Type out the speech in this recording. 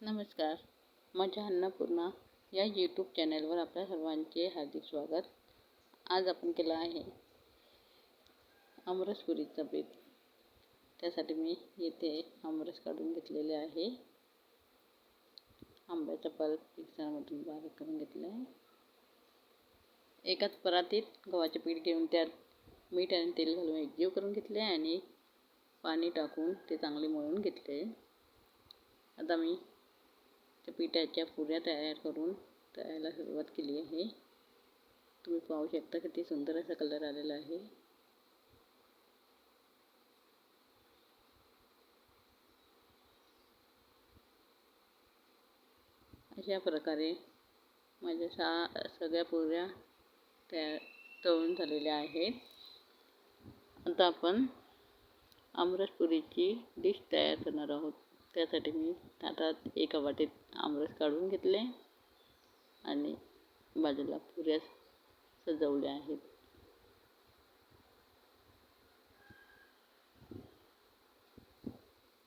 नमस्कार. माझ्या अन्नपूर्णा या यूट्यूब चॅनलवर आपल्या सर्वांचे हार्दिक स्वागत. आज आपण केला आहे आमरसपुरीचा बेत. त्यासाठी मी येथे आमरस काढून घेतलेले आहे. आंब्याचा पल्प मिक्सरमधून बारीक करून घेतला आहे. एकाच परातीत गव्हाचे पीठ घेऊन त्यात मीठ आणि तेल घालून एकजीव करून घेतले आणि पाणी टाकून ते चांगले मळून घेतले. आता मी त्या पिठाच्या पुऱ्या तयार करून तळायला सुरुवात केली आहे. तुम्ही पाहू शकता किती सुंदर असा कलर आलेला आहे. अशा प्रकारे माझ्या सगळ्या पुऱ्या तळून झालेल्या आहेत. आता आपण आमरसपुरीची डिश तयार करणार आहोत. त्यासाठी मी हातात एका वाटीत आमरस काढून घेतले आणि बाजूला पुऱ्या सजवल्या आहेत.